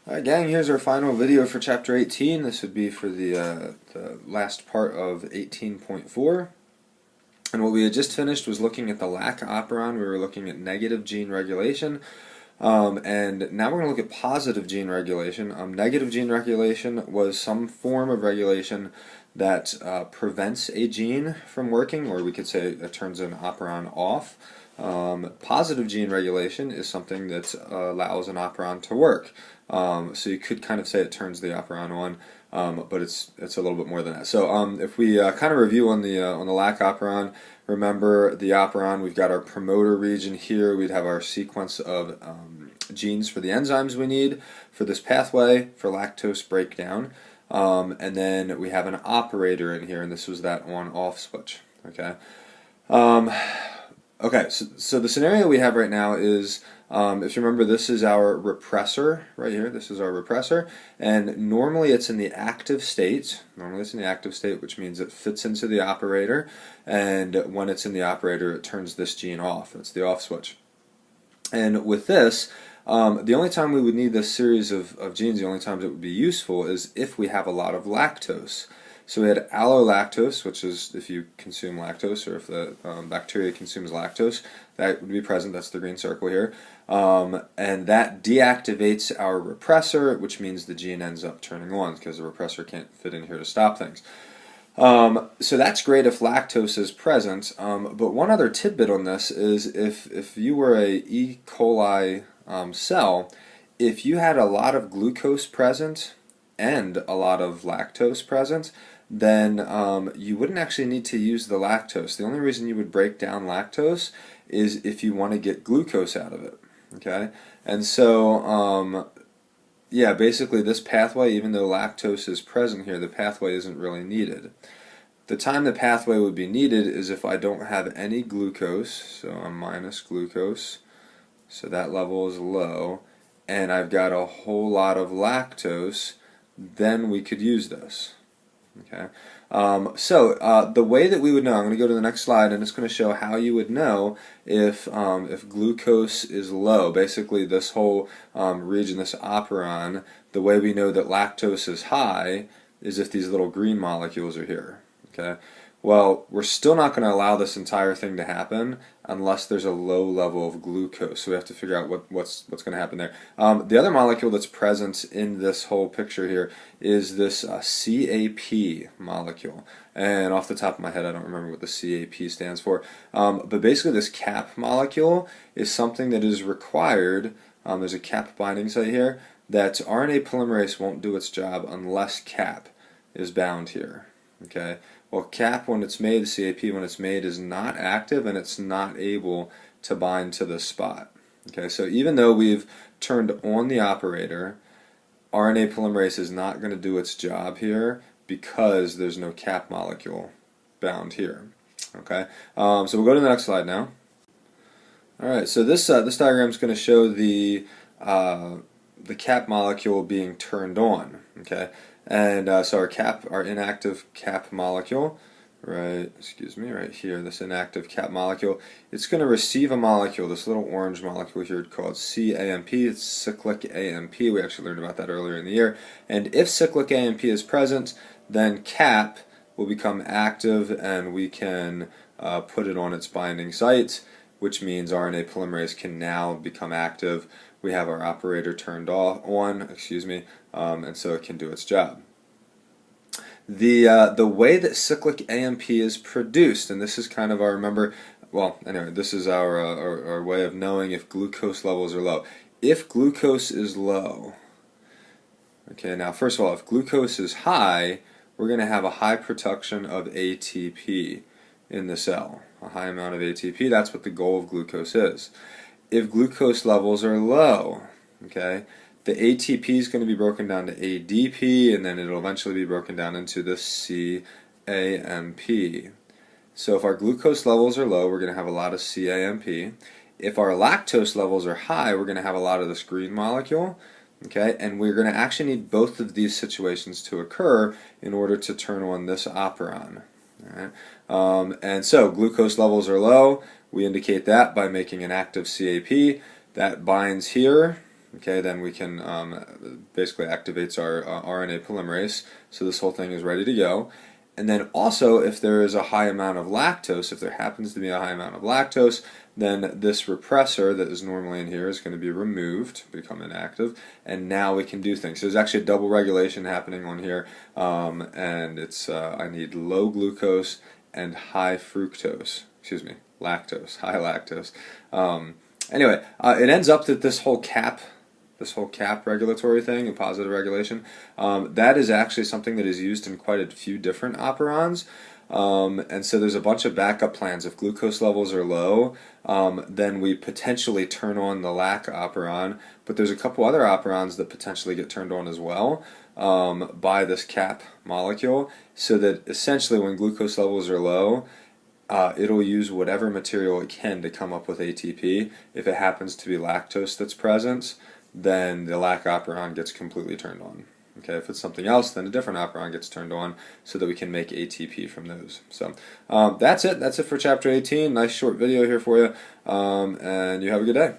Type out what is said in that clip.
Alright gang, here's our final video for chapter 18. This would be for the last part of 18.4. And what we had just finished was looking at the Lac Operon. We were looking at negative gene regulation. And now we're going to look at positive gene regulation. Negative gene regulation was some form of regulation that prevents a gene from working, or we could say it turns an operon off. Positive gene regulation is something that allows an operon to work. So you could kind of say it turns the operon on, but it's a little bit more than that. So if we kind of review on the Lac Operon, remember the operon, we've got our promoter region here. We'd have our sequence of genes for the enzymes we need for this pathway for lactose breakdown, and then we have an operator in here, and this was that on-off switch. Okay. Okay, so the scenario we have right now is, if you remember, this is our repressor right here. This is our repressor, and normally it's in the active state. Normally it's in the active state, which means it fits into the operator, and when it's in the operator, it turns this gene off. It's the off switch. And with this, the only time we would need this series of genes, the only times it would be useful, is if we have a lot of lactose. So we had allolactose, which is if you consume lactose, or if the bacteria consumes lactose, that would be present. That's the green circle here. And that deactivates our repressor, which means the gene ends up turning on because the repressor can't fit in here to stop things. So that's great if lactose is present, but one other tidbit on this is if you were a E. coli cell, if you had a lot of glucose present and a lot of lactose present, then you wouldn't actually need to use the lactose. The only reason you would break down lactose is if you want to get glucose out of it. Okay, and so yeah, basically this pathway, even though lactose is present here, the pathway isn't really needed. The time the pathway would be needed is if I don't have any glucose, so I'm minus glucose, so that level is low, and I've got a whole lot of lactose, then we could use this. Okay, so the way that we would know, I'm going to go to the next slide, and it's going to show how you would know if glucose is low. Basically, this whole region, this operon, the way we know that lactose is high is if these little green molecules are here. Okay, well, we're still not going to allow this entire thing to happen unless there's a low level of glucose. So we have to figure out what's going to happen there. The other molecule that's present in this whole picture here is this CAP molecule. And off the top of my head, I don't remember what the CAP stands for. But basically, this CAP molecule is something that is required. There's a CAP binding site here that RNA polymerase won't do its job unless CAP is bound here. Okay. Well, CAP, when it's made, the CAP, when it's made, is not active, and it's not able to bind to this spot. Okay, so even though we've turned on the operator, RNA polymerase is not going to do its job here because there's no CAP molecule bound here. Okay, so we'll go to the next slide now. All right, so this diagram is going to show the CAP molecule being turned on. Okay. And so our inactive CAP molecule, right here, this inactive CAP molecule, it's going to receive a molecule, this little orange molecule here called CAMP. It's cyclic AMP. We actually learned about that earlier in the year. And if cyclic AMP is present, then CAP will become active, and we can put it on its binding site, which means RNA polymerase can now become active. We have our operator turned on, and so it can do its job. The way that cyclic AMP is produced, and this is kind of our, this is our way of knowing if glucose levels are low. If glucose is low, okay, now first of all, if glucose is high, we're going to have a high production of ATP in the cell, a high amount of ATP. That's what the goal of glucose is. If glucose levels are low, okay, the ATP is going to be broken down to ADP, and then it'll eventually be broken down into the CAMP. So if our glucose levels are low, we're going to have a lot of CAMP. If our lactose levels are high, we're going to have a lot of this green molecule. Okay, and we're going to actually need both of these situations to occur in order to turn on this operon. All right. And so glucose levels are low. We indicate that by making an active CAP that binds here. okay, then we can basically activates our RNA polymerase, so this whole thing is ready to go. And then also, if there is a high amount of lactose, if there happens to be a high amount of lactose, then this repressor that is normally in here is going to be removed, become inactive, and now we can do things. So there's actually a double regulation happening on here, and it's I need low glucose and high fructose, lactose, high lactose. Anyway, it ends up that this whole cap regulatory thing and positive regulation, that is actually something that is used in quite a few different operons. And so there's a bunch of backup plans. If glucose levels are low, then we potentially turn on the Lac Operon, but there's a couple other operons that potentially get turned on as well by this cap molecule, so that essentially when glucose levels are low, it'll use whatever material it can to come up with ATP. If it happens to be lactose that's present, then the Lac Operon gets completely turned on. Okay, if it's something else, then a different operon gets turned on so that we can make ATP from those. So that's it. That's it for Chapter 18. Nice short video here for you, and you have a good day.